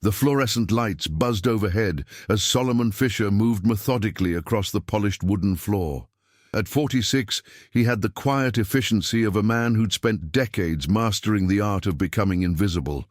The fluorescent lights buzzed overhead as Solomon Fisher moved methodically across the polished wooden floor. At 46, he had the quiet efficiency of a man who'd spent decades mastering the art of becoming invisible.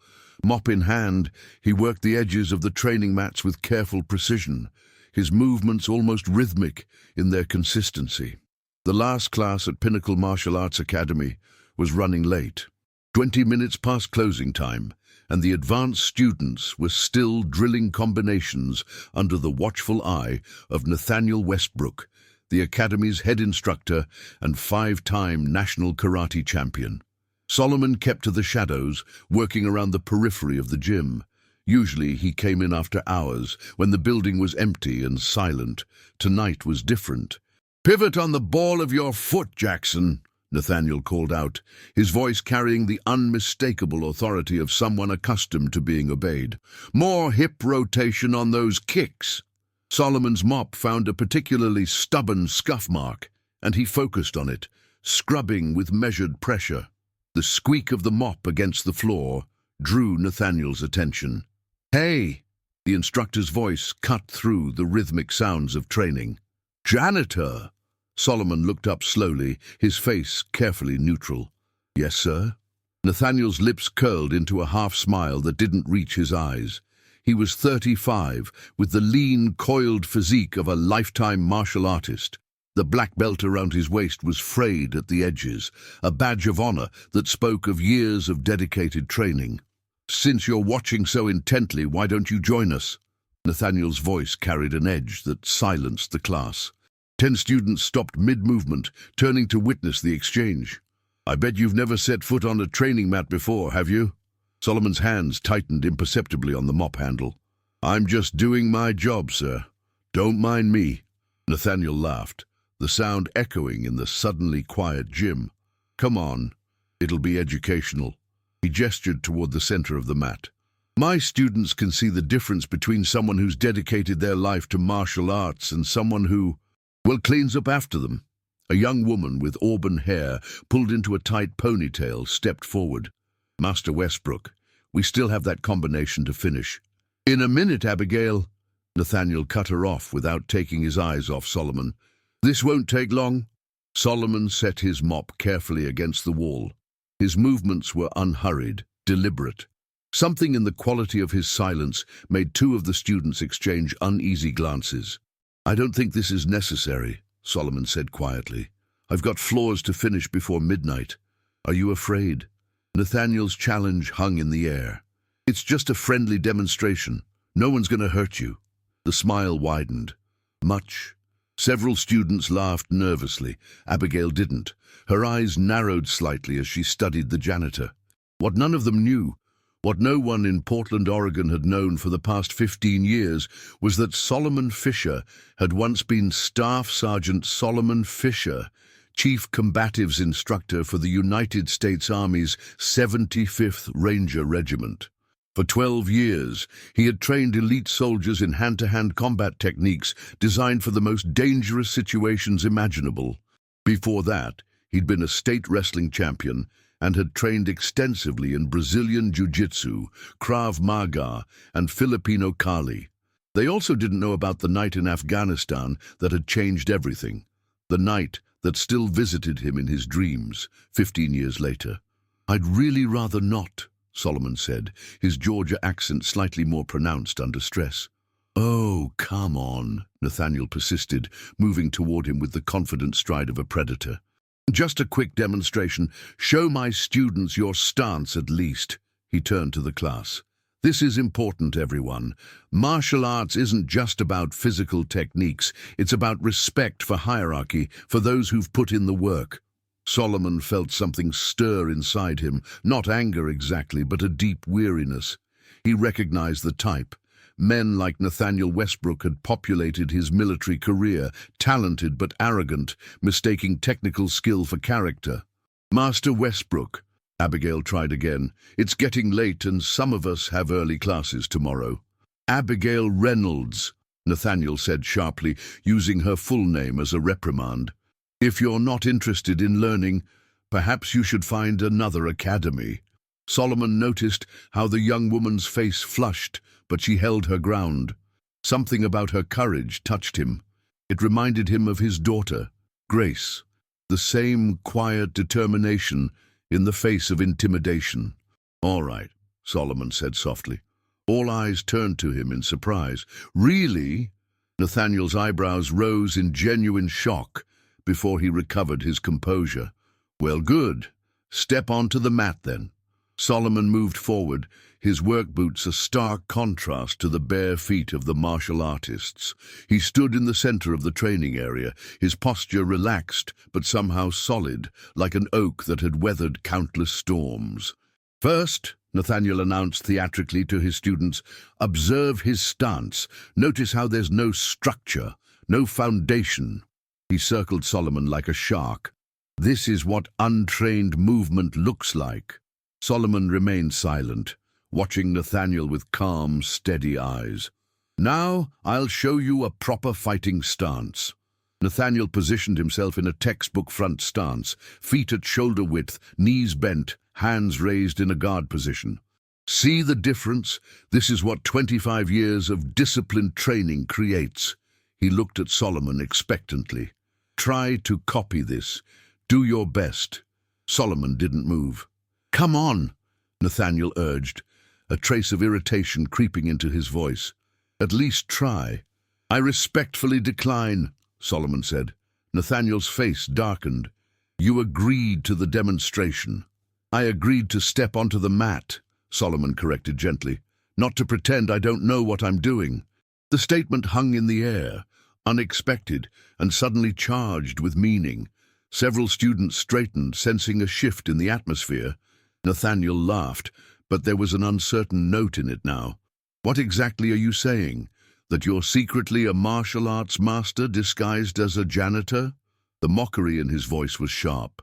Mop in hand, he worked the edges of the training mats with careful precision, his movements almost rhythmic in their consistency. The last class at Pinnacle Martial Arts Academy was running late. 20 minutes past closing time, and the advanced students were still drilling combinations under the watchful eye of Nathaniel Westbrook, the Academy's head instructor and 5-time national karate champion. Solomon kept to the shadows, working around the periphery of the gym. Usually he came in after hours, when the building was empty and silent. Tonight was different. "Pivot on the ball of your foot, Jackson," Nathaniel called out, his voice carrying the unmistakable authority of someone accustomed to being obeyed. "More hip rotation on those kicks." Solomon's mop found a particularly stubborn scuff mark, and he focused on it, scrubbing with measured pressure. The squeak of the mop against the floor drew Nathaniel's attention. "Hey!" The instructor's voice cut through the rhythmic sounds of training. "Janitor!" Solomon looked up slowly, his face carefully neutral. "Yes, sir?" Nathaniel's lips curled into a half-smile that didn't reach his eyes. He was 35, with the lean, coiled physique of a lifetime martial artist. The black belt around his waist was frayed at the edges, a badge of honor that spoke of years of dedicated training. "Since you're watching so intently, why don't you join us?" Nathaniel's voice carried an edge that silenced the class. 10 students stopped mid-movement, turning to witness the exchange. "I bet you've never set foot on a training mat before, have you?" Solomon's hands tightened imperceptibly on the mop handle. "I'm just doing my job, sir. Don't mind me." Nathaniel laughed, the sound echoing in the suddenly quiet gym. "Come on, it'll be educational." He gestured toward the center of the mat. "My students can see the difference between someone who's dedicated their life to martial arts and someone who, well, cleans up after them." A young woman with auburn hair pulled into a tight ponytail stepped forward. "Master Westbrook, we still have that combination to finish." "In a minute, Abigail." Nathaniel cut her off without taking his eyes off Solomon. "This won't take long." Solomon set his mop carefully against the wall. His movements were unhurried, deliberate. Something in the quality of his silence made 2 of the students exchange uneasy glances. "I don't think this is necessary," Solomon said quietly. "I've got floors to finish before midnight. Are you afraid?" Nathaniel's challenge hung in the air. "It's just a friendly demonstration. No one's going to hurt you." The smile widened. "Much?" Several students laughed nervously. Abigail didn't. Her eyes narrowed slightly as she studied the janitor. What none of them knew, what no one in Portland, Oregon had known for the past 15 years, was that Solomon Fisher had once been Staff Sergeant Solomon Fisher, Chief Combatives Instructor for the United States Army's 75th Ranger Regiment. For 12 years, he had trained elite soldiers in hand-to-hand combat techniques designed for the most dangerous situations imaginable. Before that, he'd been a state wrestling champion and had trained extensively in Brazilian Jiu-Jitsu, Krav Maga, and Filipino Kali. They also didn't know about the night in Afghanistan that had changed everything, the night that still visited him in his dreams 15 years later. "I'd really rather not," Solomon said, his Georgia accent slightly more pronounced under stress. "Oh, come on," Nathaniel persisted, moving toward him with the confident stride of a predator. "Just a quick demonstration. Show my students your stance at least." He turned to the class. "This is important, everyone. Martial arts isn't just about physical techniques. It's about respect for hierarchy, for those who've put in the work." Solomon felt something stir inside him, not anger exactly, but a deep weariness. He recognized the type. Men like Nathaniel Westbrook had populated his military career, talented but arrogant, mistaking technical skill for character. "Master Westbrook," Abigail tried again, "it's getting late and some of us have early classes tomorrow." "Abigail Reynolds," Nathaniel said sharply, using her full name as a reprimand. "If you're not interested in learning, perhaps you should find another academy." Solomon noticed how the young woman's face flushed, but she held her ground. Something about her courage touched him. It reminded him of his daughter, Grace, the same quiet determination in the face of intimidation. "All right," Solomon said softly. All eyes turned to him in surprise. "Really?" Nathaniel's eyebrows rose in genuine shock before he recovered his composure. "Well, good. Step onto the mat, then." Solomon moved forward, his work boots a stark contrast to the bare feet of the martial artists. He stood in the center of the training area, his posture relaxed but somehow solid, like an oak that had weathered countless storms. "First," Nathaniel announced theatrically to his students, "observe his stance. Notice how there's no structure, no foundation." He circled Solomon like a shark. "This is what untrained movement looks like." Solomon remained silent, watching Nathaniel with calm, steady eyes. "Now I'll show you a proper fighting stance." Nathaniel positioned himself in a textbook front stance, feet at shoulder width, knees bent, hands raised in a guard position. "See the difference? This is what 25 years of disciplined training creates." He looked at Solomon expectantly. "Try to copy this. Do your best." Solomon didn't move. "Come on," Nathaniel urged, a trace of irritation creeping into his voice. "At least try." "I respectfully decline," Solomon said. Nathaniel's face darkened. "You agreed to the demonstration." "I agreed to step onto the mat," Solomon corrected gently, "not to pretend I don't know what I'm doing." The statement hung in the air, unexpected and suddenly charged with meaning. Several students straightened, sensing a shift in the atmosphere. Nathaniel laughed, but there was an uncertain note in it now. "What exactly are you saying? That you're secretly a martial arts master disguised as a janitor?" The mockery in his voice was sharp.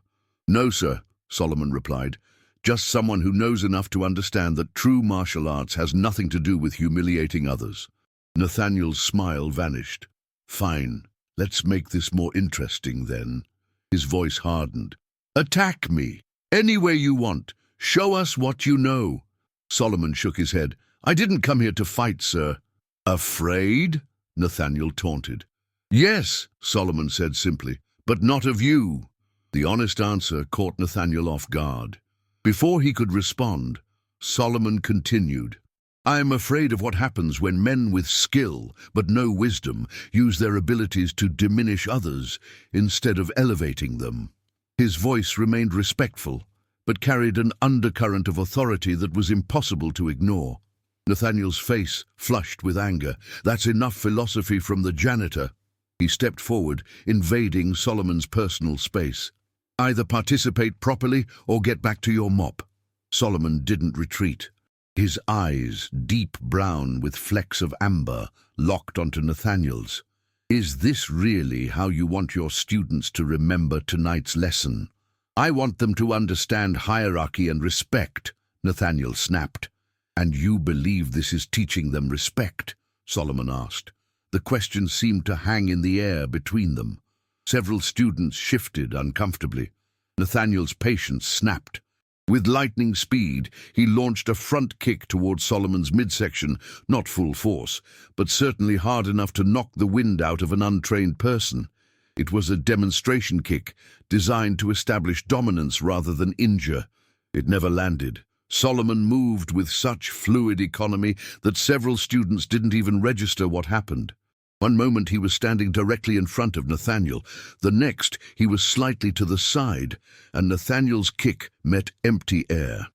"No, sir," Solomon replied. "Just someone who knows enough to understand that true martial arts has nothing to do with humiliating others." Nathaniel's smile vanished. "Fine, let's make this more interesting then." His voice hardened. "Attack me, any way you want. Show us what you know." Solomon shook his head. "I didn't come here to fight, sir." "Afraid?" Nathaniel taunted. "Yes," Solomon said simply, "but not of you." The honest answer caught Nathaniel off guard. Before he could respond, Solomon continued, "I am afraid of what happens when men with skill, but no wisdom, use their abilities to diminish others instead of elevating them." His voice remained respectful, but carried an undercurrent of authority that was impossible to ignore. Nathaniel's face flushed with anger. "That's enough philosophy from the janitor." He stepped forward, invading Solomon's personal space. "Either participate properly or get back to your mop." Solomon didn't retreat. His eyes, deep brown with flecks of amber, locked onto Nathaniel's. "Is this really how you want your students to remember tonight's lesson?" "I want them to understand hierarchy and respect," Nathaniel snapped. "And you believe this is teaching them respect?" Solomon asked. The question seemed to hang in the air between them. Several students shifted uncomfortably. Nathaniel's patience snapped. With lightning speed, he launched a front kick toward Solomon's midsection, not full force, but certainly hard enough to knock the wind out of an untrained person. It was a demonstration kick, designed to establish dominance rather than injure. It never landed. Solomon moved with such fluid economy that several students didn't even register what happened. One moment he was standing directly in front of Nathaniel. The next he was slightly to the side, and Nathaniel's kick met empty air.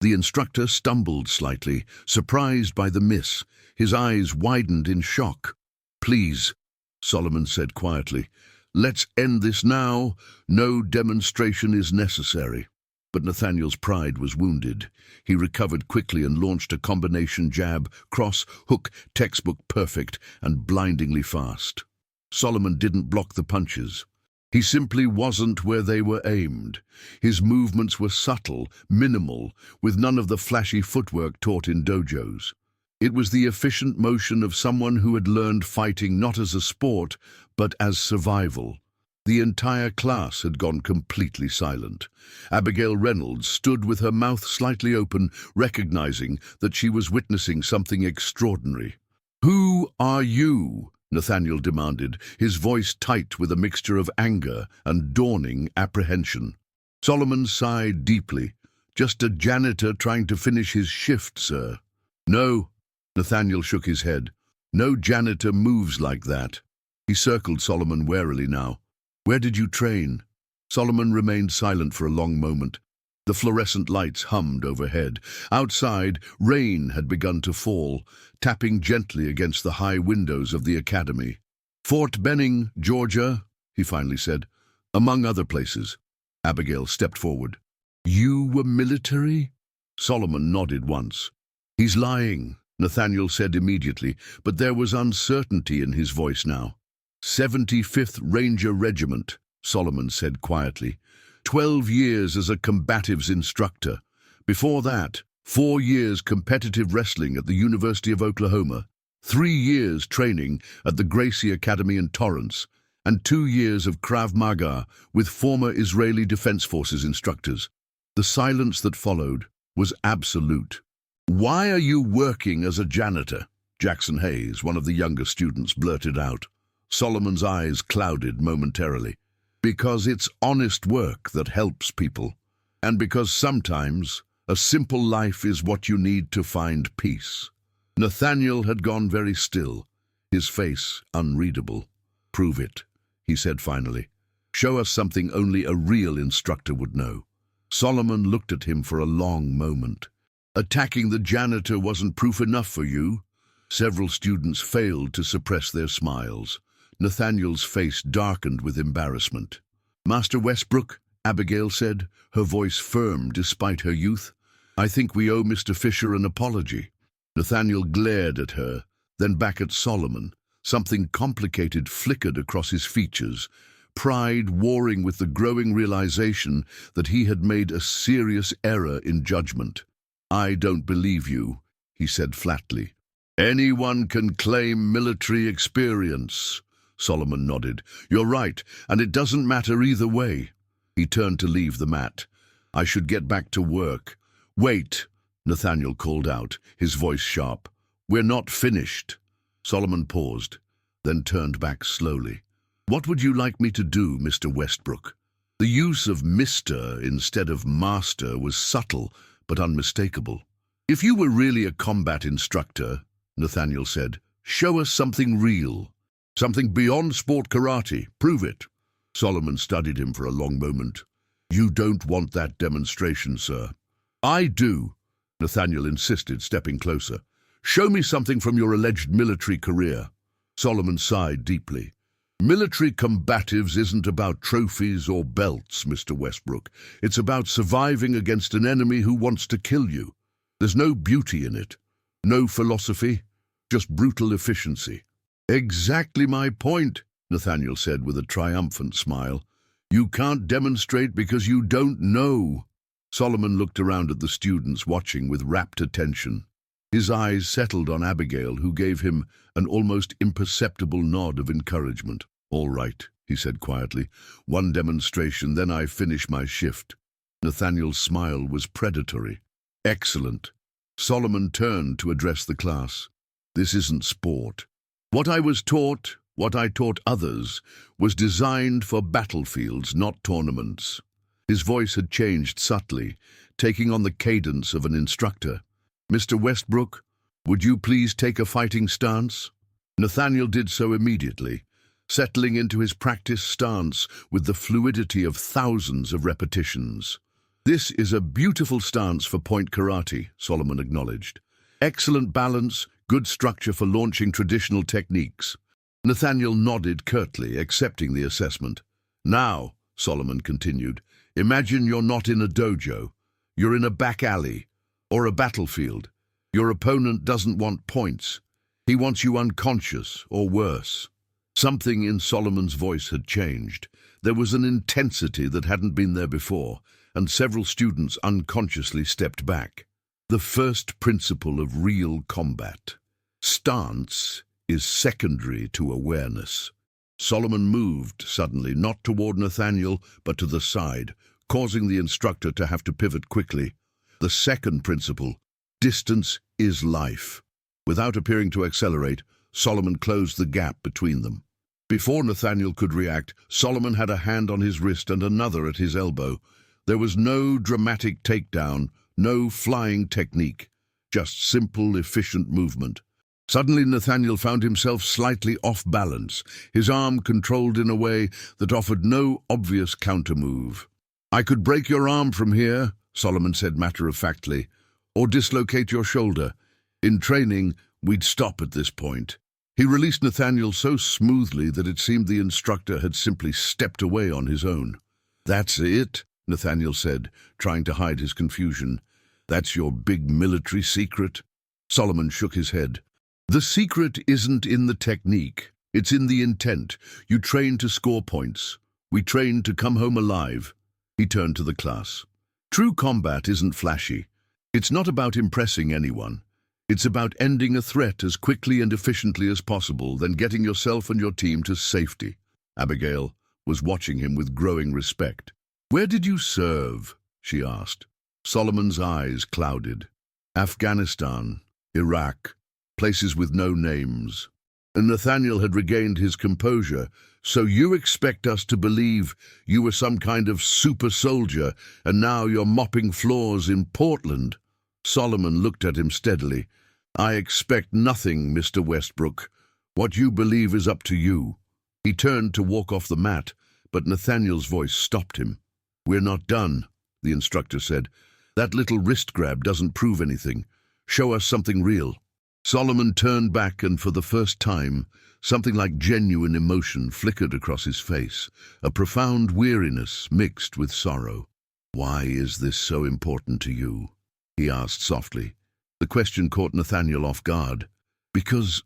The instructor stumbled slightly, surprised by the miss. His eyes widened in shock. "Please," Solomon said quietly, "let's end this now. No demonstration is necessary." But Nathaniel's pride was wounded. He recovered quickly and launched a combination jab, cross, hook, textbook perfect, and blindingly fast. Solomon didn't block the punches. He simply wasn't where they were aimed. His movements were subtle, minimal, with none of the flashy footwork taught in dojos. It was the efficient motion of someone who had learned fighting not as a sport, but as survival. The entire class had gone completely silent. Abigail Reynolds stood with her mouth slightly open, recognizing that she was witnessing something extraordinary. "Who are you?" Nathaniel demanded, his voice tight with a mixture of anger and dawning apprehension. Solomon sighed deeply. "Just a janitor trying to finish his shift, sir." "No." Nathaniel shook his head. "No janitor moves like that." He circled Solomon warily now. "Where did you train?" Solomon remained silent for a long moment. The fluorescent lights hummed overhead. Outside, rain had begun to fall, tapping gently against the high windows of the academy. "Fort Benning, Georgia," he finally said, "among other places." Abigail stepped forward. "You were military?" Solomon nodded once. "He's lying," Nathaniel said immediately, but there was uncertainty in his voice now. 75th Ranger Regiment, Solomon said quietly. 12 years as a combatives instructor. Before that, 4 years competitive wrestling at the University of Oklahoma, 3 years training at the Gracie Academy in Torrance, and 2 years of Krav Maga with former Israeli Defense Forces instructors. The silence that followed was absolute. "Why are you working as a janitor?" Jackson Hayes, one of the younger students, blurted out. Solomon's eyes clouded momentarily. "Because it's honest work that helps people, and because sometimes a simple life is what you need to find peace." Nathaniel had gone very still, his face unreadable. "Prove it," he said finally. "Show us something only a real instructor would know." Solomon looked at him for a long moment. "Attacking the janitor wasn't proof enough for you?" Several students failed to suppress their smiles. Nathaniel's face darkened with embarrassment. "Master Westbrook," Abigail said, her voice firm despite her youth, "I think we owe Mr. Fisher an apology." Nathaniel glared at her, then back at Solomon. Something complicated flickered across his features, pride warring with the growing realization that he had made a serious error in judgment. "I don't believe you," he said flatly. "Anyone can claim military experience." Solomon nodded. "You're right, and it doesn't matter either way." He turned to leave the mat. "I should get back to work." "Wait," Nathaniel called out, his voice sharp. "We're not finished." Solomon paused, then turned back slowly. "What would you like me to do, Mr. Westbrook?" The use of Mr. instead of Master was subtle but unmistakable. "If you were really a combat instructor," Nathaniel said, "show us something real. Something beyond sport karate. Prove it." Solomon studied him for a long moment. "You don't want that demonstration, sir." "I do," Nathaniel insisted, stepping closer. "Show me something from your alleged military career." Solomon sighed deeply. "Military combatives isn't about trophies or belts, Mr. Westbrook. It's about surviving against an enemy who wants to kill you. There's no beauty in it, no philosophy, just brutal efficiency." "Exactly my point," Nathaniel said with a triumphant smile. "You can't demonstrate because you don't know." Solomon looked around at the students, watching with rapt attention. His eyes settled on Abigail, who gave him an almost imperceptible nod of encouragement. "All right," he said quietly. "One demonstration, then I finish my shift." Nathaniel's smile was predatory. "Excellent." Solomon turned to address the class. "This isn't sport. What I was taught, what I taught others, was designed for battlefields, not tournaments." His voice had changed subtly, taking on the cadence of an instructor. "Mr. Westbrook, would you please take a fighting stance?" Nathaniel did so immediately, settling into his practice stance with the fluidity of thousands of repetitions. "This is a beautiful stance for point karate," Solomon acknowledged. "Excellent balance, good structure for launching traditional techniques." Nathaniel nodded curtly, accepting the assessment. "Now," Solomon continued, "imagine you're not in a dojo. You're in a back alley or a battlefield. Your opponent doesn't want points. He wants you unconscious or worse." Something in Solomon's voice had changed. There was an intensity that hadn't been there before, and several students unconsciously stepped back. The first principle of real combat. Stance is secondary to awareness. Solomon moved suddenly, not toward Nathaniel, but to the side, causing the instructor to have to pivot quickly. The second principle, distance is life. Without appearing to accelerate, Solomon closed the gap between them. Before Nathaniel could react, Solomon had a hand on his wrist and another at his elbow. There was no dramatic takedown, no flying technique, just simple, efficient movement. Suddenly Nathaniel found himself slightly off balance, his arm controlled in a way that offered no obvious countermove. "I could break your arm from here," Solomon said matter-of-factly, "or dislocate your shoulder. In training, we'd stop at this point." He released Nathaniel so smoothly that it seemed the instructor had simply stepped away on his own. "That's it," Nathaniel said, trying to hide his confusion. "That's your big military secret?" Solomon shook his head. "The secret isn't in the technique. It's in the intent. You train to score points. We train to come home alive." He turned to the class. "True combat isn't flashy. It's not about impressing anyone. It's about ending a threat as quickly and efficiently as possible, then getting yourself and your team to safety." Abigail was watching him with growing respect. "Where did you serve?" she asked. Solomon's eyes clouded. "Afghanistan, Iraq, places with no names." And Nathaniel had regained his composure. "So you expect us to believe you were some kind of super soldier, and now you're mopping floors in Portland?" Solomon looked at him steadily. "I expect nothing, Mr. Westbrook. What you believe is up to you." He turned to walk off the mat, but Nathaniel's voice stopped him. "We're not done," the instructor said. "That little wrist grab doesn't prove anything. Show us something real." Solomon turned back, and for the first time, something like genuine emotion flickered across his face, a profound weariness mixed with sorrow. "Why is this so important to you?" he asked softly. The question caught Nathaniel off guard. Because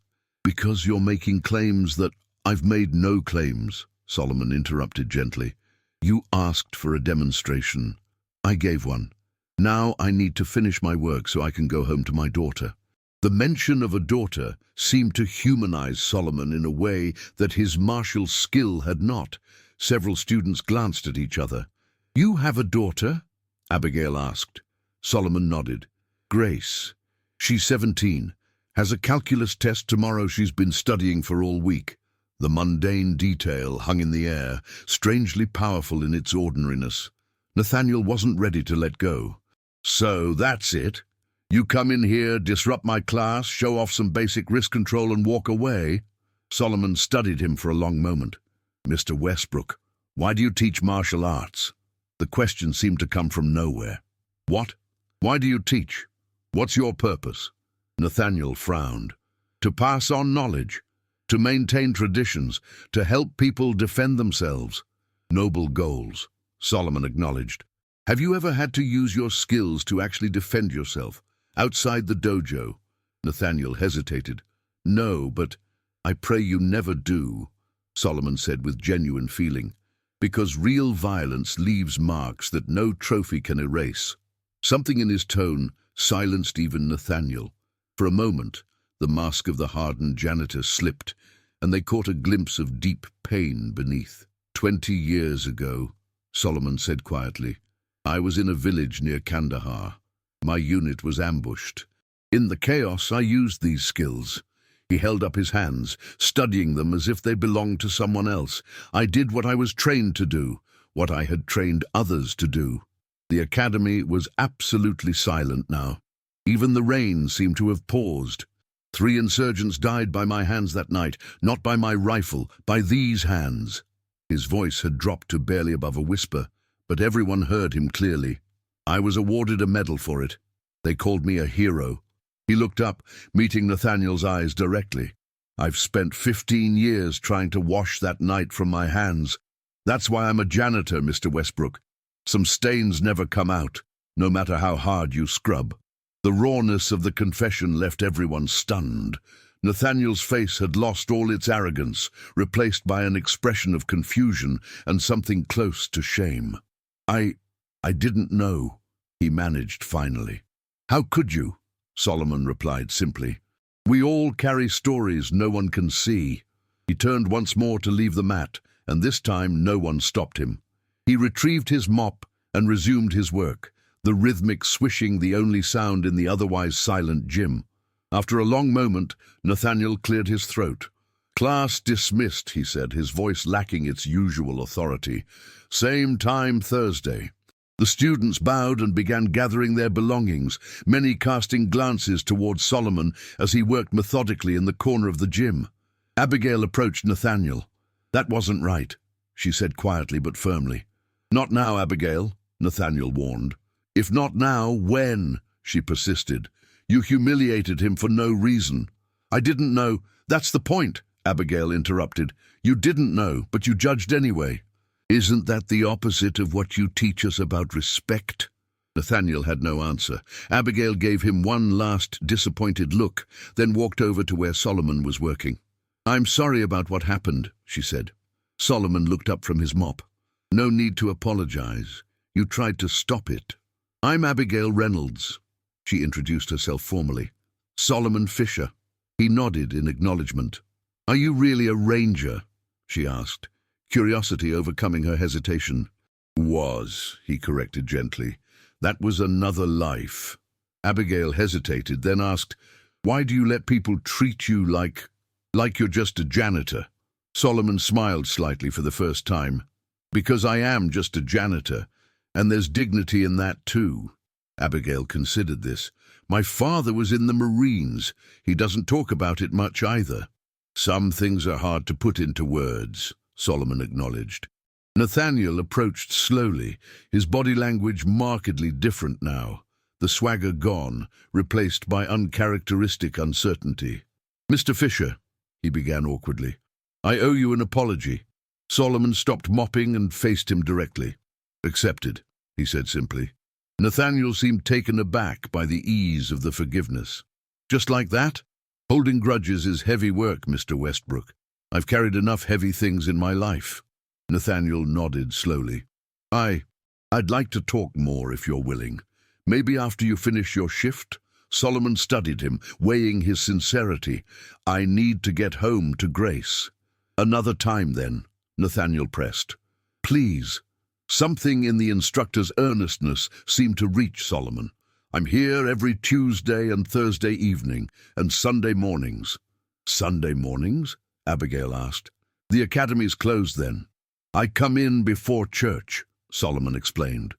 you're making claims that—" "I've made no claims," Solomon interrupted gently. "You asked for a demonstration. I gave one. Now I need to finish my work so I can go home to my daughter." The mention of a daughter seemed to humanize Solomon in a way that his martial skill had not. Several students glanced at each other. "You have a daughter?" Abigail asked. Solomon nodded. "Grace. She's 17. Has a calculus test tomorrow she's been studying for all week." The mundane detail hung in the air, strangely powerful in its ordinariness. Nathaniel wasn't ready to let go. "So that's it? You come in here, disrupt my class, show off some basic wrist control and walk away?" Solomon studied him for a long moment. "Mr. Westbrook, why do you teach martial arts?" The question seemed to come from nowhere. "What? Why do you teach? What's your purpose?" Nathaniel frowned. "To pass on knowledge, to maintain traditions, to help people defend themselves." "Noble goals," Solomon acknowledged. "Have you ever had to use your skills to actually defend yourself? Outside the dojo?" Nathaniel hesitated. "No, but—" "I pray you never do," Solomon said with genuine feeling, "because real violence leaves marks that no trophy can erase." Something in his tone silenced even Nathaniel. For a moment, the mask of the hardened janitor slipped, and they caught a glimpse of deep pain beneath. "20 years ago," Solomon said quietly, "I was in a village near Kandahar. My unit was ambushed. In the chaos, I used these skills." He held up his hands, studying them as if they belonged to someone else. "I did what I was trained to do, what I had trained others to do." The academy was absolutely silent now. Even the rain seemed to have paused. "3 insurgents died by my hands that night, not by my rifle, by these hands." His voice had dropped to barely above a whisper, but everyone heard him clearly. "I was awarded a medal for it. They called me a hero." He looked up, meeting Nathaniel's eyes directly. "I've spent 15 years trying to wash that night from my hands. That's why I'm a janitor, Mr. Westbrook. Some stains never come out, no matter how hard you scrub." The rawness of the confession left everyone stunned. Nathaniel's face had lost all its arrogance, replaced by an expression of confusion and something close to shame. I didn't know," he managed finally. "How could you?" Solomon replied simply. "We all carry stories no one can see. He turned once more to leave the mat, and this time no one stopped him. He retrieved his mop and resumed his work, the rhythmic swishing the only sound in the otherwise silent gym. After a long moment, Nathaniel cleared his throat. "Class dismissed," he said, his voice lacking its usual authority. "Same time Thursday." The students bowed and began gathering their belongings, many casting glances towards Solomon as he worked methodically in the corner of the gym. Abigail approached Nathaniel. "That wasn't right," she said quietly but firmly. "Not now, Abigail," Nathaniel warned. "If not now, when?" she persisted. "You humiliated him for no reason." "I didn't know." "That's the point," Abigail interrupted. "You didn't know, but you judged anyway." "Isn't that the opposite of what you teach us about respect?" Nathaniel had no answer. Abigail gave him one last disappointed look, then walked over to where Solomon was working. "I'm sorry about what happened," she said. Solomon looked up from his mop. "No need to apologize. You tried to stop it." "I'm Abigail Reynolds," she introduced herself formally. "Solomon Fisher." He nodded in acknowledgement. "Are you really a ranger?" she asked, curiosity overcoming her hesitation. "Was," he corrected gently. "That was another life." Abigail hesitated, then asked, "Why do you let people treat you like you're just a janitor?" Solomon smiled slightly for the first time. "Because I am just a janitor, and there's dignity in that too." Abigail considered this. "My father was in the Marines. He doesn't talk about it much either." "Some things are hard to put into words," Solomon acknowledged. Nathaniel approached slowly, his body language markedly different now, the swagger gone, replaced by uncharacteristic uncertainty. "Mr. Fisher," he began awkwardly, "I owe you an apology." Solomon stopped mopping and faced him directly. "Accepted," he said simply. Nathaniel seemed taken aback by the ease of the forgiveness. "Just like that? Holding grudges is heavy work, Mr. Westbrook. I've carried enough heavy things in my life." Nathaniel nodded slowly. I'd like to talk more if you're willing. Maybe after you finish your shift?" Solomon studied him, weighing his sincerity. "I need to get home to Grace." "Another time then," Nathaniel pressed. "Please." Something in the instructor's earnestness seemed to reach Solomon. "I'm here every Tuesday and Thursday evening, and Sunday mornings." "Sunday mornings?" Abigail asked. "The academy's closed then." "I come in before church," Solomon explained.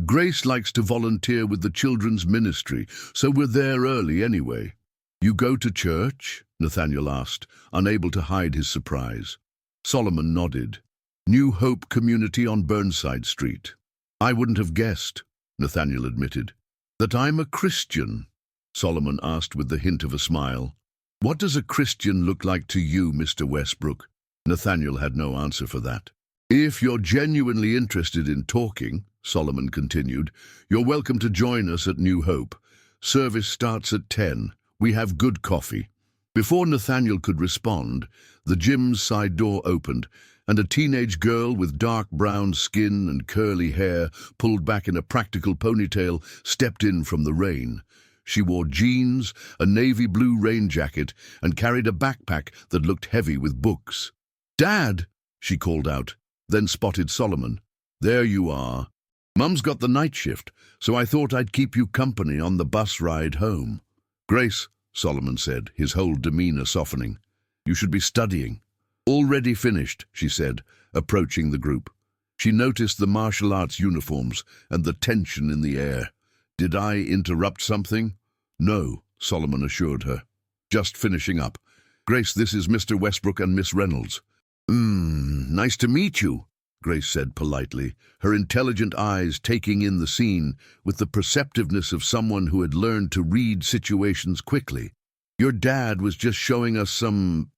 "Grace likes to volunteer with the children's ministry, so we're there early anyway." "You go to church?" Nathaniel asked, unable to hide his surprise. Solomon nodded. "New Hope Community on Burnside Street." "I wouldn't have guessed," Nathaniel admitted. "That I'm a Christian?" Solomon asked with the hint of a smile. "What does a Christian look like to you, Mr. Westbrook?" Nathaniel had no answer for that. "If you're genuinely interested in talking," Solomon continued, "you're welcome to join us at New Hope. Service starts at 10. We have good coffee." Before Nathaniel could respond, the gym's side door opened, and a teenage girl with dark brown skin and curly hair, pulled back in a practical ponytail, stepped in from the rain. She wore jeans, a navy blue rain jacket, and carried a backpack that looked heavy with books. "Dad!" she called out, then spotted Solomon. "There you are. Mum's got the night shift, so I thought I'd keep you company on the bus ride home." "Grace," Solomon said, his whole demeanor softening, "you should be studying." "Already finished," she said, approaching the group. She noticed the martial arts uniforms and the tension in the air. "Did I interrupt something?" "No," Solomon assured her. "Just finishing up. Grace, this is Mr. Westbrook and Miss Reynolds." Nice to meet you," Grace said politely, her intelligent eyes taking in the scene with the perceptiveness of someone who had learned to read situations quickly. "Your dad was just showing us some,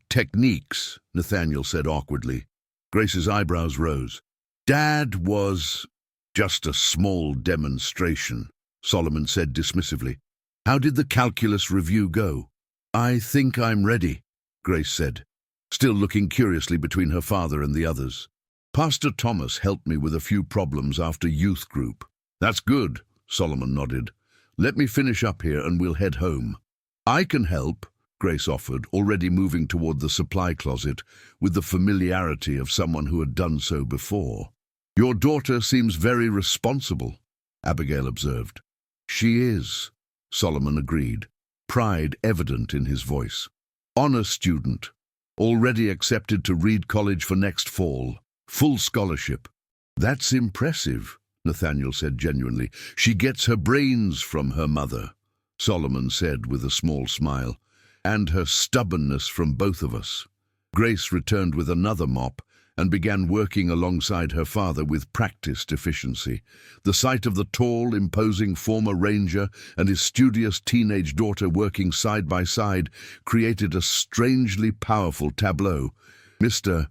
techniques," Nathaniel said awkwardly. Grace's eyebrows rose. "Dad was just a small demonstration," Solomon said dismissively. "How did the calculus review go?" "I think I'm ready," Grace said, still looking curiously between her father and the others. "Pastor Thomas helped me with a few problems after youth group." "That's good," Solomon nodded. "Let me finish up here and we'll head home." "I can help," Grace offered, already moving toward the supply closet with the familiarity of someone who had done so before. "Your daughter seems very responsible," Abigail observed. "She is," Solomon agreed, pride evident in his voice. "Honor student, already accepted to Reed College for next fall, full scholarship." "That's impressive," Nathaniel said genuinely. "She gets her brains from her mother," Solomon said with a small smile, "and her stubbornness from both of us." Grace returned with another mop and began working alongside her father with practiced efficiency. The sight of the tall, imposing former ranger and his studious teenage daughter working side by side created a strangely powerful tableau. "Mr.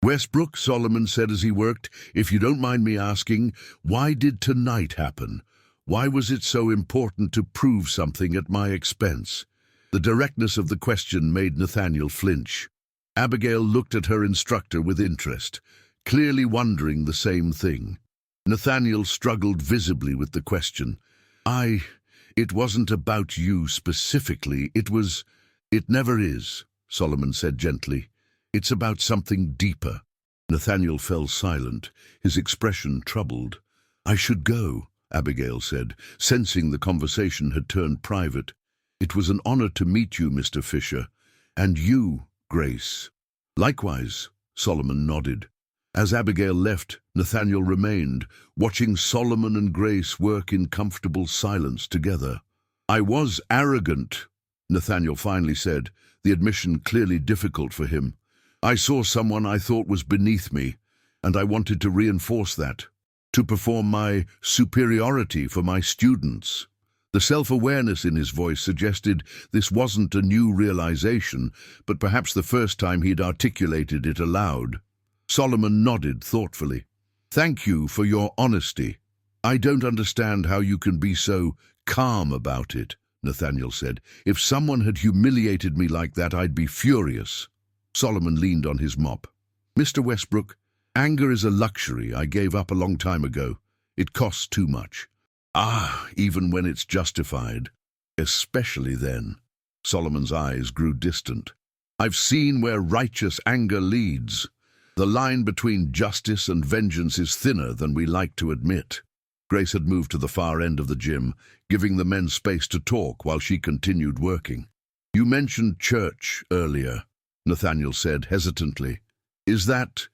Westbrook," Solomon said as he worked, "if you don't mind me asking, why did tonight happen? Why was it so important to prove something at my expense?" The directness of the question made Nathaniel flinch. Abigail looked at her instructor with interest, clearly wondering the same thing. Nathaniel struggled visibly with the question. It wasn't about you specifically. It never is," Solomon said gently. "It's about something deeper." Nathaniel fell silent, his expression troubled. "I should go," Abigail said, sensing the conversation had turned private. "It was an honor to meet you, Mr. Fisher. And you, Grace." "Likewise," Solomon nodded. As Abigail left, Nathaniel remained, watching Solomon and Grace work in comfortable silence together. "I was arrogant," Nathaniel finally said, the admission clearly difficult for him. "I saw someone I thought was beneath me, and I wanted to reinforce that, to perform my superiority for my students." The self-awareness in his voice suggested this wasn't a new realization, but perhaps the first time he'd articulated it aloud. Solomon nodded thoughtfully. "Thank you for your honesty. I don't understand how you can be so calm about it," Nathaniel said. "If someone had humiliated me like that, I'd be furious." Solomon leaned on his mop. "Mr. Westbrook, anger is a luxury I gave up a long time ago. It costs too much." Even when it's justified. Especially then." Solomon's eyes grew distant. "I've seen where righteous anger leads. The line between justice and vengeance is thinner than we like to admit." Grace had moved to the far end of the gym, giving the men space to talk while she continued working. "You mentioned church earlier," Nathaniel said hesitantly. Is that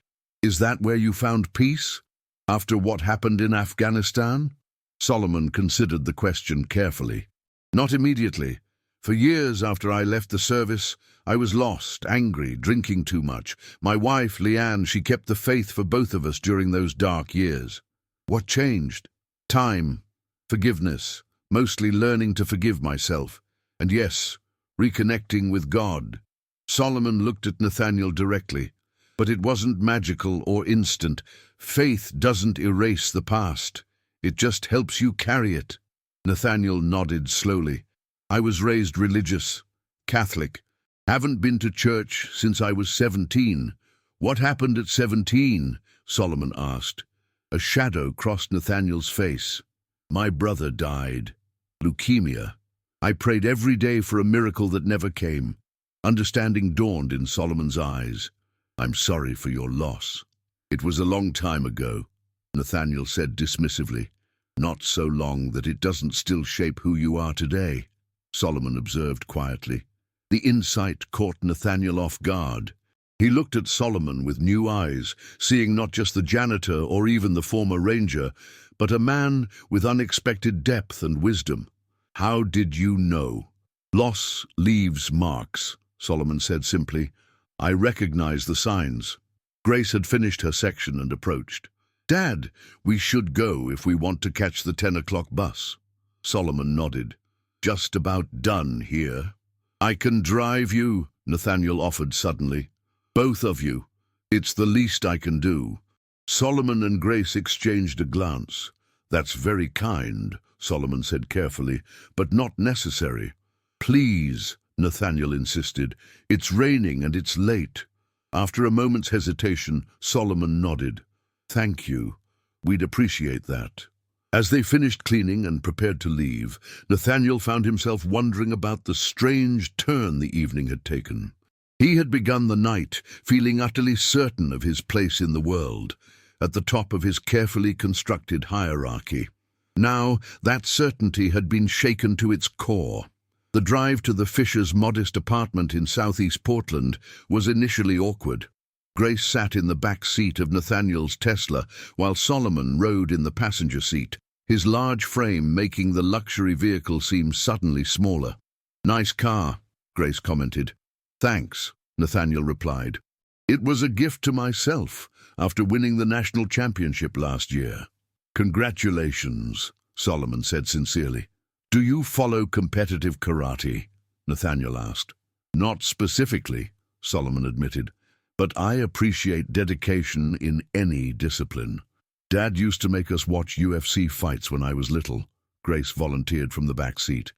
where you found peace? After what happened in Afghanistan?" Solomon considered the question carefully. "Not immediately. For years after I left the service, I was lost, angry, drinking too much. My wife, Leanne, she kept the faith for both of us during those dark years." "What changed?" "Time, forgiveness, mostly learning to forgive myself. And yes, reconnecting with God." Solomon looked at Nathaniel directly. "But it wasn't magical or instant. Faith doesn't erase the past. It just helps you carry it." Nathaniel nodded slowly. "I was raised religious, Catholic. Haven't been to church since I was 17. "What happened at 17? Solomon asked. A shadow crossed Nathaniel's face. "My brother died. Leukemia. I prayed every day for a miracle that never came." Understanding dawned in Solomon's eyes. "I'm sorry for your loss." "It was a long time ago," Nathaniel said dismissively. "Not so long that it doesn't still shape who you are today," Solomon observed quietly. The insight caught Nathaniel off guard. He looked at Solomon with new eyes, seeing not just the janitor or even the former ranger, but a man with unexpected depth and wisdom. "How did you know?" "Loss leaves marks," Solomon said simply. "I recognize the signs." Grace had finished her section and approached. "Dad, we should go if we want to catch the 10 o'clock bus." Solomon nodded. "Just about done here." "I can drive you," Nathaniel offered suddenly. "Both of you. It's the least I can do." Solomon and Grace exchanged a glance. "That's very kind," Solomon said carefully, "but not necessary." "Please," Nathaniel insisted. "It's raining and it's late." After a moment's hesitation, Solomon nodded. "Thank you. We'd appreciate that." As they finished cleaning and prepared to leave, Nathaniel found himself wondering about the strange turn the evening had taken. He had begun the night feeling utterly certain of his place in the world, at the top of his carefully constructed hierarchy. Now, that certainty had been shaken to its core. The drive to the Fishers' modest apartment in southeast Portland was initially awkward. Grace sat in the back seat of Nathaniel's Tesla, while Solomon rode in the passenger seat, his large frame making the luxury vehicle seem suddenly smaller. "Nice car," Grace commented. "Thanks," Nathaniel replied. "It was a gift to myself after winning the national championship last year." "Congratulations," Solomon said sincerely. "Do you follow competitive karate?" Nathaniel asked. "Not specifically," Solomon admitted, "but I appreciate dedication in any discipline. Dad used to make us watch UFC fights when I was little," Grace volunteered from the back seat.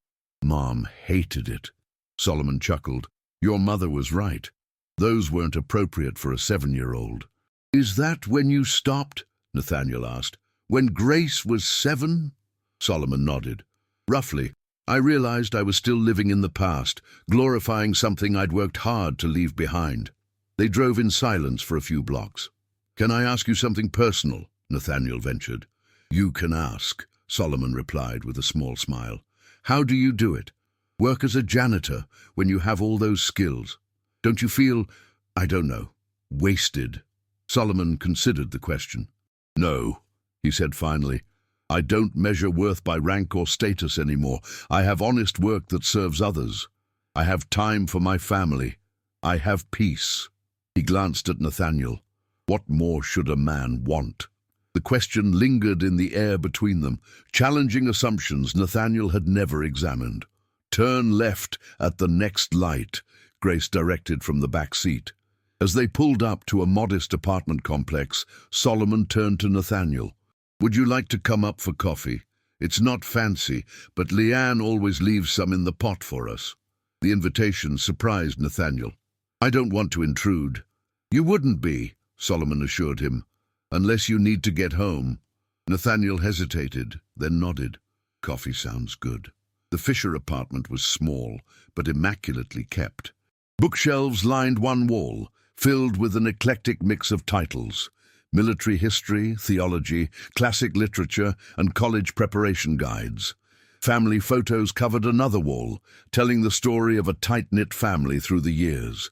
"Mom hated it." Solomon chuckled. "Your mother was right. Those weren't appropriate for a 7-year-old. "Is that when you stopped?" Nathaniel asked. "When Grace was 7? Solomon nodded. "Roughly. I realized I was still living in the past, glorifying something I'd worked hard to leave behind." They drove in silence for a few blocks. "Can I ask you something personal?" Nathaniel ventured. "You can ask," Solomon replied with a small smile. "How do you do it? Work as a janitor when you have all those skills? Don't you feel, I don't know, wasted?" Solomon considered the question. "No," he said finally. "I don't measure worth by rank or status anymore. I have honest work that serves others. I have time for my family. I have peace." He glanced at Nathaniel. What more should a man want? The question lingered in the air between them, challenging assumptions Nathaniel had never examined. "Turn left at the next light," Grace directed from the back seat. As they pulled up to a modest apartment complex, Solomon turned to Nathaniel. "Would you like to come up for coffee? It's not fancy, but Leanne always leaves some in the pot for us." The invitation surprised Nathaniel. "I don't want to intrude." "You wouldn't be," Solomon assured him, "unless you need to get home." Nathaniel hesitated, then nodded. "Coffee sounds good." The Fisher apartment was small, but immaculately kept. Bookshelves lined one wall, filled with an eclectic mix of titles: military history, theology, classic literature, and college preparation guides. Family photos covered another wall, telling the story of a tight-knit family through the years.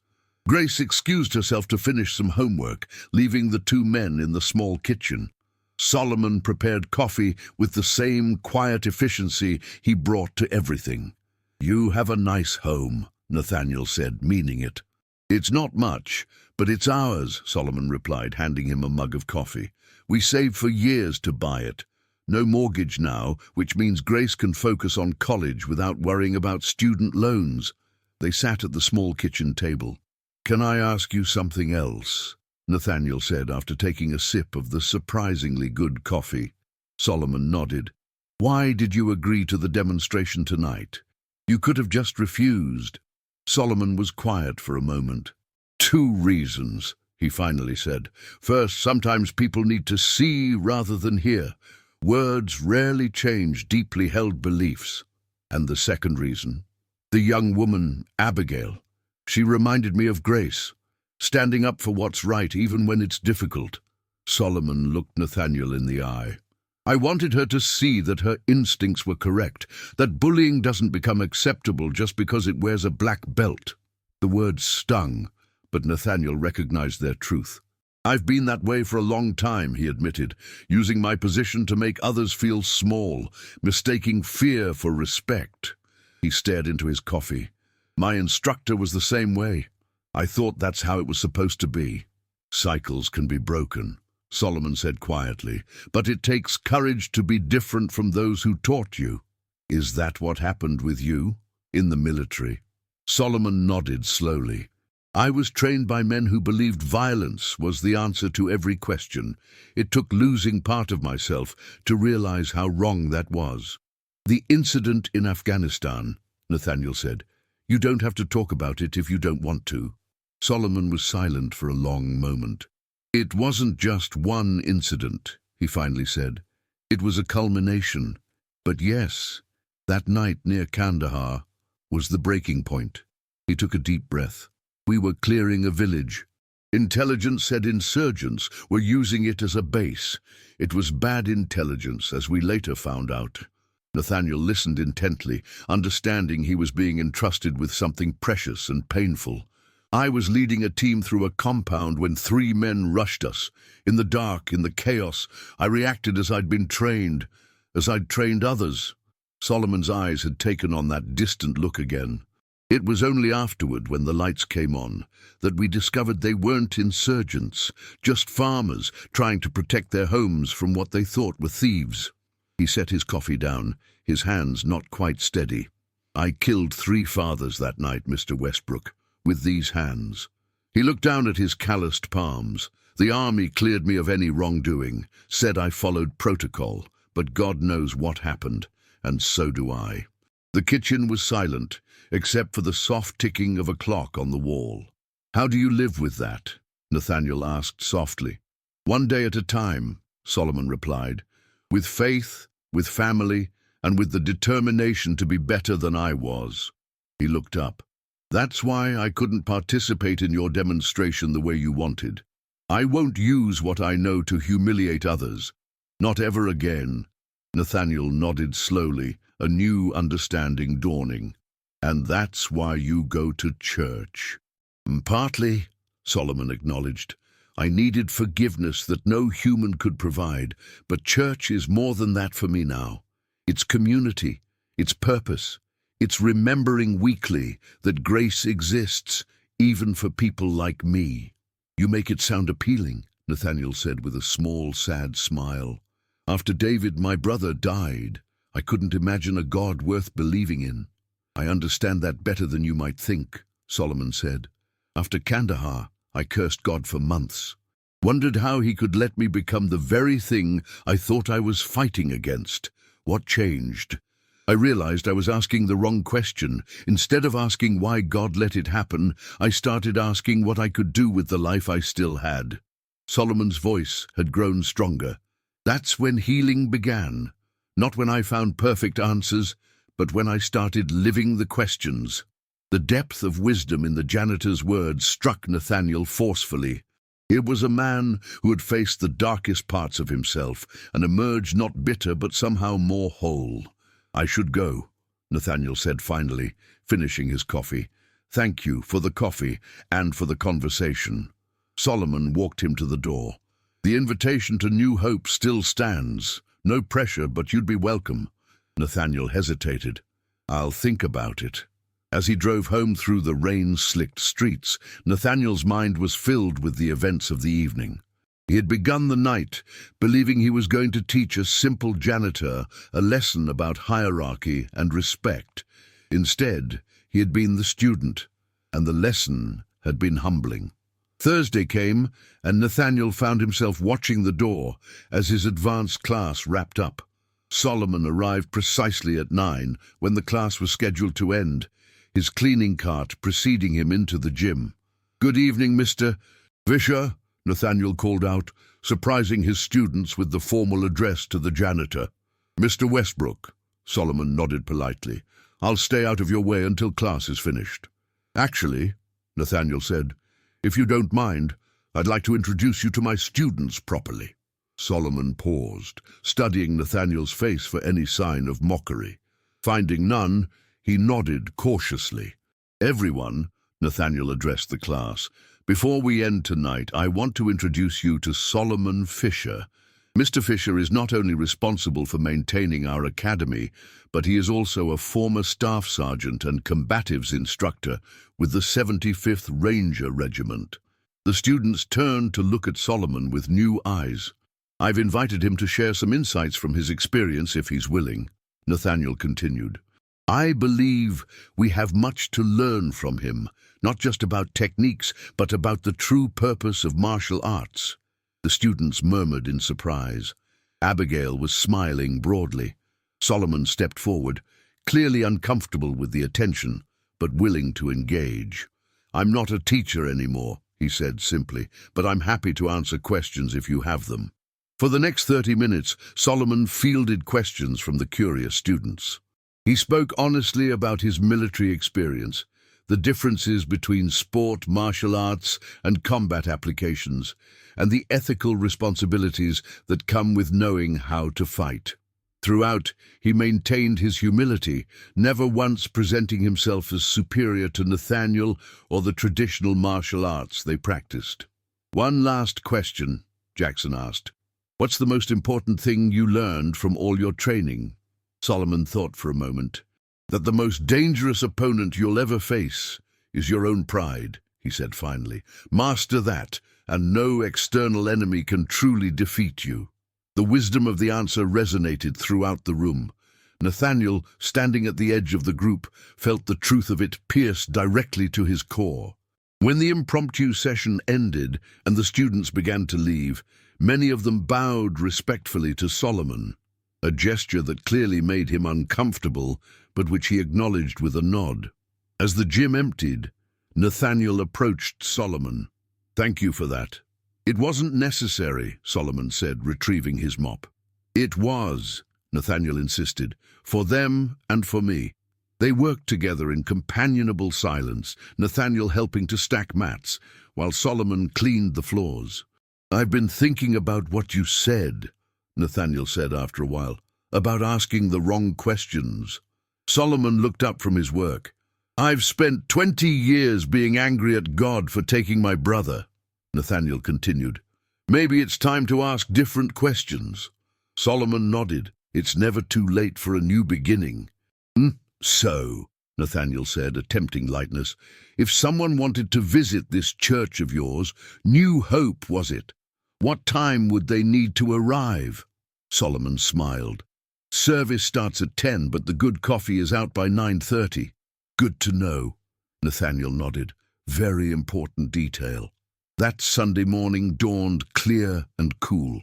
Grace excused herself to finish some homework, leaving the two men in the small kitchen. Solomon prepared coffee with the same quiet efficiency he brought to everything. "You have a nice home," Nathaniel said, meaning it. "It's not much, but it's ours," Solomon replied, handing him a mug of coffee. "We saved for years to buy it. No mortgage now, which means Grace can focus on college without worrying about student loans." They sat at the small kitchen table. "Can I ask you something else?" Nathaniel said after taking a sip of the surprisingly good coffee. Solomon nodded. "Why did you agree to the demonstration tonight? You could have just refused." Solomon was quiet for a moment. "2 reasons," he finally said. "First, sometimes people need to see rather than hear. Words rarely change deeply held beliefs." And the second reason, the young woman, Abigail. She reminded me of Grace, standing up for what's right even when it's difficult. Solomon looked Nathaniel in the eye. "I wanted her to see that her instincts were correct, that bullying doesn't become acceptable just because it wears a black belt." The words stung, but Nathaniel recognized their truth. "I've been that way for a long time," he admitted, "using my position to make others feel small, mistaking fear for respect." He stared into his coffee. "My instructor was the same way. I thought that's how it was supposed to be." "Cycles can be broken," Solomon said quietly, "but it takes courage to be different from those who taught you." "Is that what happened with you, in the military?" Solomon nodded slowly. "I was trained by men who believed violence was the answer to every question. It took losing part of myself to realize how wrong that was." "The incident in Afghanistan," Nathaniel said. "You don't have to talk about it if you don't want to." Solomon was silent for a long moment. "It wasn't just one incident," he finally said. It was a culmination. But yes, that night near Kandahar was the breaking point. He took a deep breath. We were clearing a village. Intelligence said insurgents were using it as a base. It was bad intelligence, as we later found out. Nathaniel listened intently, understanding he was being entrusted with something precious and painful. I was leading a team through a compound when 3 men rushed us. In the dark, in the chaos, I reacted as I'd been trained, as I'd trained others. Solomon's eyes had taken on that distant look again. It was only afterward, when the lights came on, that we discovered they weren't insurgents, just farmers trying to protect their homes from what they thought were thieves. He set his coffee down, his hands not quite steady. I killed 3 fathers that night, Mr. Westbrook, with these hands. He looked down at his calloused palms. The army cleared me of any wrongdoing, said I followed protocol, but God knows what happened, and so do I. The kitchen was silent, except for the soft ticking of a clock on the wall. How do you live with that? Nathaniel asked softly. 1 day at a time, Solomon replied, with faith, with family, and with the determination to be better than I was. He looked up. That's why I couldn't participate in your demonstration the way you wanted. I won't use what I know to humiliate others. Not ever again. Nathaniel nodded slowly, a new understanding dawning. And that's why you go to church. Partly, Solomon acknowledged. I needed forgiveness that no human could provide, but church is more than that for me now. It's community, it's purpose, it's remembering weekly that grace exists, even for people like me. You make it sound appealing, Nathaniel said with a small, sad smile. After David, my brother, died, I couldn't imagine a God worth believing in. I understand that better than you might think, Solomon said. After Kandahar, I cursed God for months. Wondered how he could let me become the very thing I thought I was fighting against. What changed? I realized I was asking the wrong question. Instead of asking why God let it happen, I started asking what I could do with the life I still had. Solomon's voice had grown stronger. That's when healing began. Not when I found perfect answers, but when I started living the questions. The depth of wisdom in the janitor's words struck Nathaniel forcefully. Here was a man who had faced the darkest parts of himself and emerged not bitter but somehow more whole. I should go, Nathaniel said finally, finishing his coffee. Thank you for the coffee and for the conversation. Solomon walked him to the door. The invitation to New Hope still stands. No pressure, but you'd be welcome. Nathaniel hesitated. I'll think about it. As he drove home through the rain-slicked streets, Nathaniel's mind was filled with the events of the evening. He had begun the night believing he was going to teach a simple janitor a lesson about hierarchy and respect. Instead, he had been the student, and the lesson had been humbling. Thursday came, and Nathaniel found himself watching the door as his advanced class wrapped up. Solomon arrived precisely at 9 when the class was scheduled to end, his cleaning cart preceding him into the gym. Good evening, Mr. Fisher, Nathaniel called out, surprising his students with the formal address to the janitor. Mr. Westbrook, Solomon nodded politely. I'll stay out of your way until class is finished. Actually, Nathaniel said, if you don't mind, I'd like to introduce you to my students properly. Solomon paused, studying Nathaniel's face for any sign of mockery. Finding none, he nodded cautiously. Everyone, Nathaniel addressed the class, before we end tonight, I want to introduce you to Solomon Fisher. Mr. Fisher is not only responsible for maintaining our academy, but he is also a former staff sergeant and combatives instructor with the 75th Ranger Regiment. The students turned to look at Solomon with new eyes. I've invited him to share some insights from his experience if he's willing, Nathaniel continued. I believe we have much to learn from him, not just about techniques, but about the true purpose of martial arts. The students murmured in surprise. Abigail was smiling broadly. Solomon stepped forward, clearly uncomfortable with the attention, but willing to engage. I'm not a teacher anymore, he said simply, but I'm happy to answer questions if you have them. For the next 30 minutes, Solomon fielded questions from the curious students. He spoke honestly about his military experience, the differences between sport, martial arts, and combat applications, and the ethical responsibilities that come with knowing how to fight. Throughout, he maintained his humility, never once presenting himself as superior to Nathaniel or the traditional martial arts they practiced. "One last question," Jackson asked. "What's the most important thing you learned from all your training?" Solomon thought for a moment. "That the most dangerous opponent you'll ever face is your own pride," he said finally. "Master that, and no external enemy can truly defeat you." The wisdom of the answer resonated throughout the room. Nathaniel, standing at the edge of the group, felt the truth of it pierce directly to his core. When the impromptu session ended and the students began to leave, many of them bowed respectfully to Solomon, a gesture that clearly made him uncomfortable, but which he acknowledged with a nod. As the gym emptied, Nathaniel approached Solomon. "Thank you for that." "It wasn't necessary," Solomon said, retrieving his mop. "It was," Nathaniel insisted, "for them and for me." They worked together in companionable silence, Nathaniel helping to stack mats, while Solomon cleaned the floors. "I've been thinking about what you said," Nathaniel said after a while, "about asking the wrong questions." Solomon looked up from his work. "I've spent 20 years being angry at God for taking my brother," Nathaniel continued. "Maybe it's time to ask different questions." Solomon nodded. "It's never too late for a new beginning." "So," Nathaniel said, attempting lightness, "if someone wanted to visit this church of yours, New Hope was it? What time would they need to arrive?" Solomon smiled. "Service starts at 10, but the good coffee is out by 9:30. "Good to know," Nathaniel nodded. "Very important detail." That Sunday morning dawned clear and cool.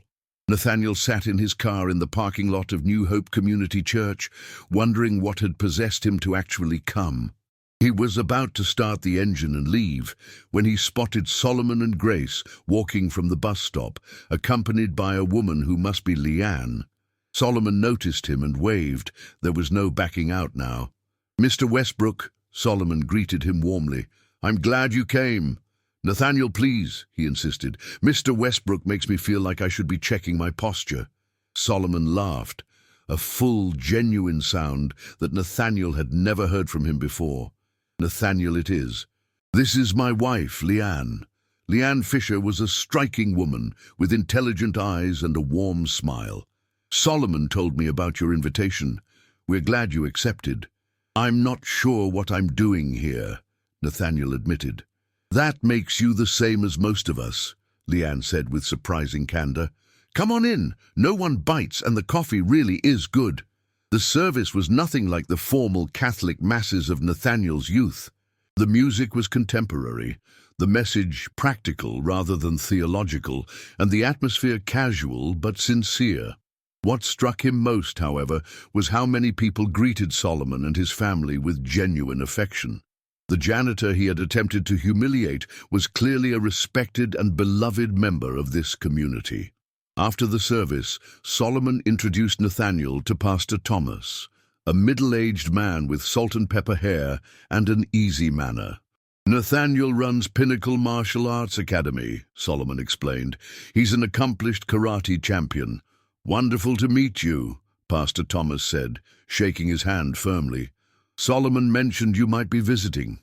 Nathaniel sat in his car in the parking lot of New Hope Community Church, wondering what had possessed him to actually come. He was about to start the engine and leave when he spotted Solomon and Grace walking from the bus stop, accompanied by a woman who must be Leanne. Solomon noticed him and waved. There was no backing out now. "Mr. Westbrook," Solomon greeted him warmly. "I'm glad you came." "Nathaniel, please," he insisted. "Mr. Westbrook makes me feel like I should be checking my posture." Solomon laughed, a full, genuine sound that Nathaniel had never heard from him before. "Nathaniel it is. This is my wife, Leanne." Leanne Fisher was a striking woman with intelligent eyes and a warm smile. "Solomon told me about your invitation. We're glad you accepted." "I'm not sure what I'm doing here," Nathaniel admitted. "That makes you the same as most of us," Leanne said with surprising candor. "Come on in. No one bites, and the coffee really is good." The service was nothing like the formal Catholic masses of Nathaniel's youth. The music was contemporary, the message practical rather than theological, and the atmosphere casual but sincere. What struck him most, however, was how many people greeted Solomon and his family with genuine affection. The janitor he had attempted to humiliate was clearly a respected and beloved member of this community. After the service, Solomon introduced Nathaniel to Pastor Thomas, a middle-aged man with salt and pepper hair and an easy manner. "Nathaniel runs Pinnacle Martial Arts Academy," Solomon explained. "He's an accomplished karate champion." "Wonderful to meet you," Pastor Thomas said, shaking his hand firmly. "Solomon mentioned you might be visiting.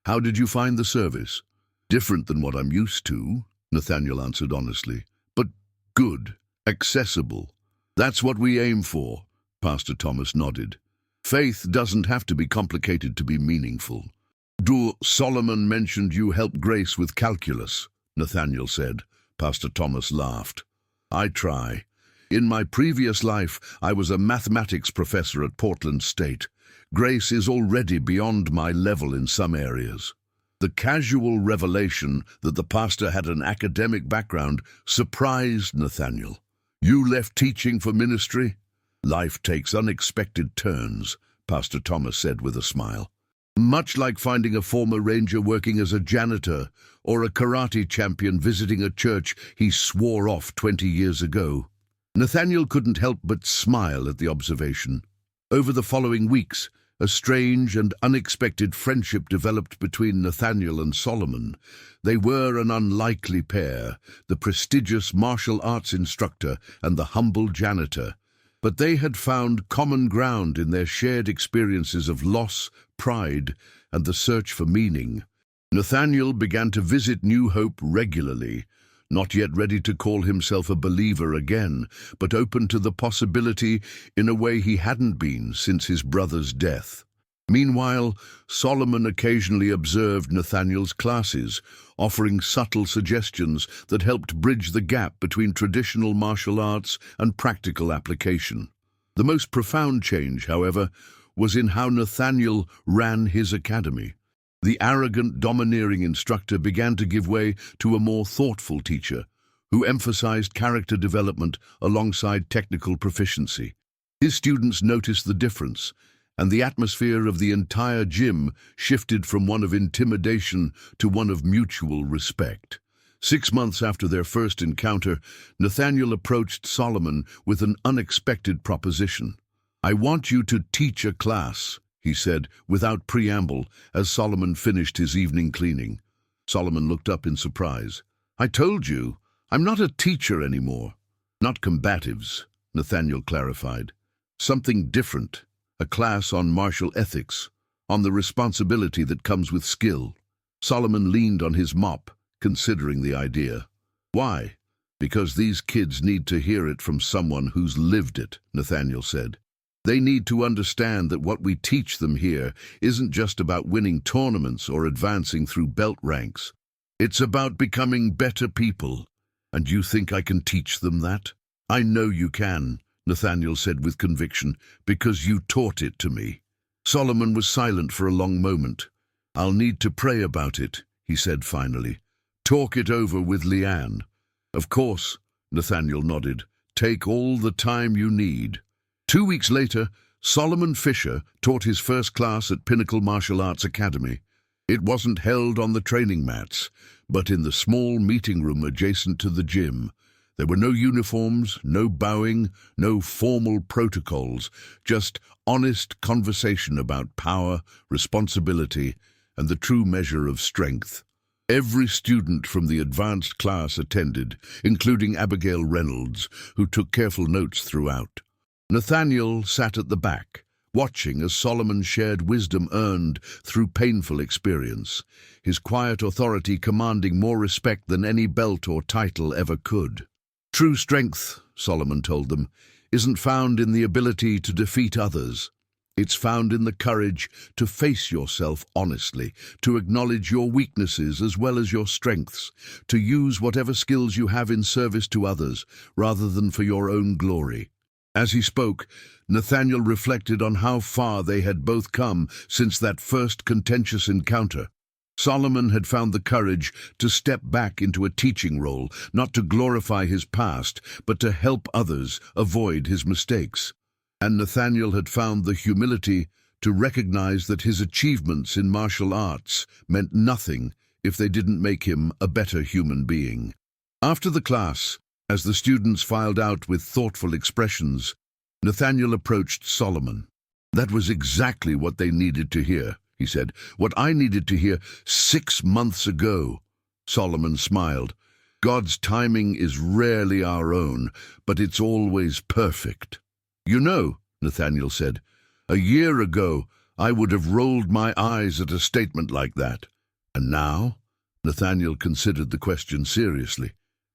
How did you find the service?" "Different than what I'm used to," Nathaniel answered honestly. "But good, accessible. That's what we aim for," Pastor Thomas nodded. "Faith doesn't have to be complicated to be meaningful." Solomon mentioned you helped Grace with calculus," Nathaniel said. Pastor Thomas laughed. "I try. In my previous life, I was a mathematics professor at Portland State. Grace is already beyond my level in some areas." The casual revelation that the pastor had an academic background surprised Nathaniel. "You left teaching for ministry?" "Life takes unexpected turns," Pastor Thomas said with a smile. "Much like finding a former ranger working as a janitor or a karate champion visiting a church he swore off 20 years ago." Nathaniel couldn't help but smile at the observation. Over the following weeks, a strange and unexpected friendship developed between Nathaniel and Solomon. They were an unlikely pair, the prestigious martial arts instructor and the humble janitor. But they had found common ground in their shared experiences of loss, pride, and the search for meaning. Nathaniel began to visit New Hope regularly, not yet ready to call himself a believer again, but open to the possibility in a way he hadn't been since his brother's death. Meanwhile, Solomon occasionally observed Nathaniel's classes, offering subtle suggestions that helped bridge the gap between traditional martial arts and practical application. The most profound change, however, was in how Nathaniel ran his academy. The arrogant, domineering instructor began to give way to a more thoughtful teacher, who emphasized character development alongside technical proficiency. His students noticed the difference, and the atmosphere of the entire gym shifted from one of intimidation to one of mutual respect. 6 months after their first encounter, Nathaniel approached Solomon with an unexpected proposition. "I want you to teach a class," he said, without preamble, as Solomon finished his evening cleaning. Solomon looked up in surprise. "I told you, I'm not a teacher anymore." "Not combatives," Nathaniel clarified. "Something different, a class on martial ethics, on the responsibility that comes with skill." Solomon leaned on his mop, considering the idea. "Why?" "Because these kids need to hear it from someone who's lived it," Nathaniel said. "They need to understand that what we teach them here isn't just about winning tournaments or advancing through belt ranks. It's about becoming better people. And you think I can teach them that?" "I know you can," Nathaniel said with conviction, "because you taught it to me." Solomon was silent for a long moment. "I'll need to pray about it," he said finally. "Talk it over with Leanne." "Of course," Nathaniel nodded. "Take all the time you need." 2 weeks later, Solomon Fisher taught his first class at Pinnacle Martial Arts Academy. It wasn't held on the training mats, but in the small meeting room adjacent to the gym. There were no uniforms, no bowing, no formal protocols, just honest conversation about power, responsibility, and the true measure of strength. Every student from the advanced class attended, including Abigail Reynolds, who took careful notes throughout. Nathaniel sat at the back, watching as Solomon shared wisdom earned through painful experience, his quiet authority commanding more respect than any belt or title ever could. "True strength," Solomon told them, "isn't found in the ability to defeat others. It's found in the courage to face yourself honestly, to acknowledge your weaknesses as well as your strengths, to use whatever skills you have in service to others rather than for your own glory." As he spoke, Nathaniel reflected on how far they had both come since that first contentious encounter. Solomon had found the courage to step back into a teaching role, not to glorify his past, but to help others avoid his mistakes. And Nathaniel had found the humility to recognize that his achievements in martial arts meant nothing if they didn't make him a better human being. After the class, as the students filed out with thoughtful expressions, Nathaniel approached Solomon. "That was exactly what they needed to hear," he said. "What I needed to hear 6 months ago." Solomon smiled. "God's timing is rarely our own, but it's always perfect." "You know," Nathaniel said, "a year ago I would have rolled my eyes at a statement like that. And now?" Nathaniel considered the question seriously.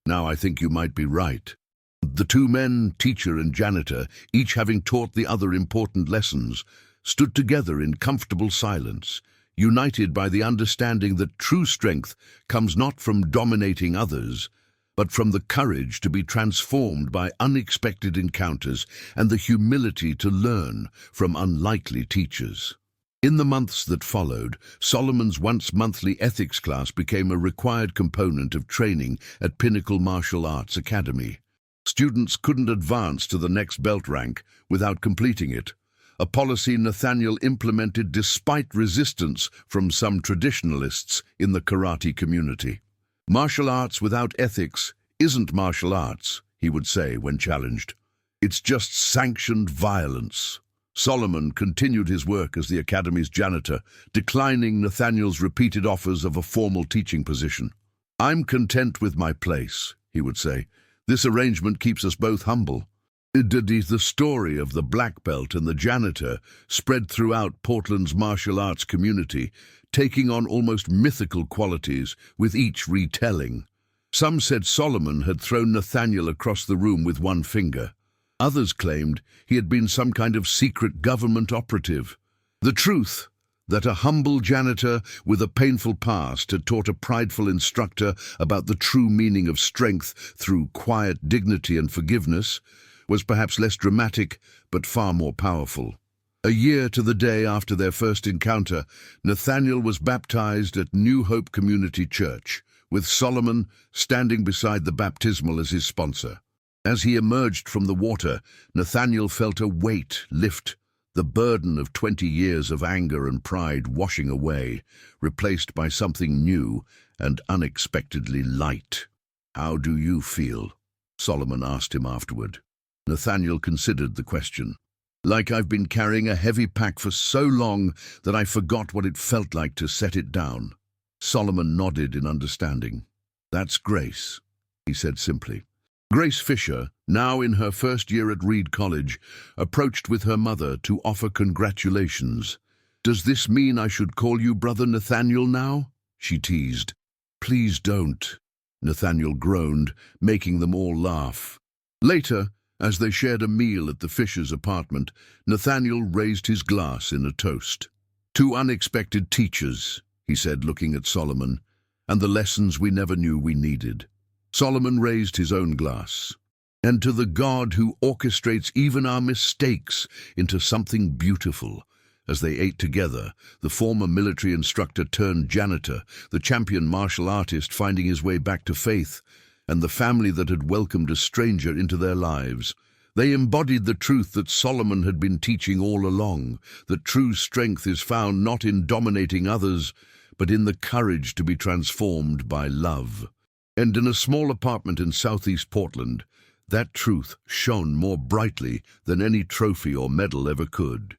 "Now I think you might be right." The two men, teacher and janitor, each having taught the other important lessons, stood together in comfortable silence, united by the understanding that true strength comes not from dominating others, but from the courage to be transformed by unexpected encounters and the humility to learn from unlikely teachers. In the months that followed, Solomon's once-monthly ethics class became a required component of training at Pinnacle Martial Arts Academy. Students couldn't advance to the next belt rank without completing it, a policy Nathaniel implemented despite resistance from some traditionalists in the karate community. "Martial arts without ethics isn't martial arts," he would say when challenged. It's just sanctioned violence. Solomon continued his work as the academy's janitor, declining Nathaniel's repeated offers of a formal teaching position. I'm content with my place, he would say. This arrangement keeps us both humble. The story of the black belt and the janitor spread throughout Portland's martial arts community, taking on almost mythical qualities with each retelling. Some said Solomon had thrown Nathaniel across the room with one finger. Others claimed he had been some kind of secret government operative. The truth, that a humble janitor with a painful past had taught a prideful instructor about the true meaning of strength through quiet dignity and forgiveness, was perhaps less dramatic but far more powerful. A year to the day after their first encounter, Nathaniel was baptized at New Hope Community Church, with Solomon standing beside the baptismal as his sponsor. As he emerged from the water, Nathaniel felt a weight lift, the burden of 20 years of anger and pride washing away, replaced by something new and unexpectedly light. "How do you feel?" Solomon asked him afterward. Nathaniel considered the question. "Like I've been carrying a heavy pack for so long that I forgot what it felt like to set it down." Solomon nodded in understanding. "That's Grace," he said simply. Grace Fisher, now in her first year at Reed College, approached with her mother to offer congratulations. "Does this mean I should call you Brother Nathaniel now?" she teased. "Please don't," Nathaniel groaned, making them all laugh. Later, as they shared a meal at the Fishers' apartment, Nathaniel raised his glass in a toast. "To unexpected teachers," he said, looking at Solomon, "and the lessons we never knew we needed." Solomon raised his own glass. "And to the God who orchestrates even our mistakes into something beautiful." As they ate together, the former military instructor turned janitor, the champion martial artist finding his way back to faith, and the family that had welcomed a stranger into their lives. They embodied the truth that Solomon had been teaching all along, that true strength is found not in dominating others, but in the courage to be transformed by love. And in a small apartment in southeast Portland, that truth shone more brightly than any trophy or medal ever could.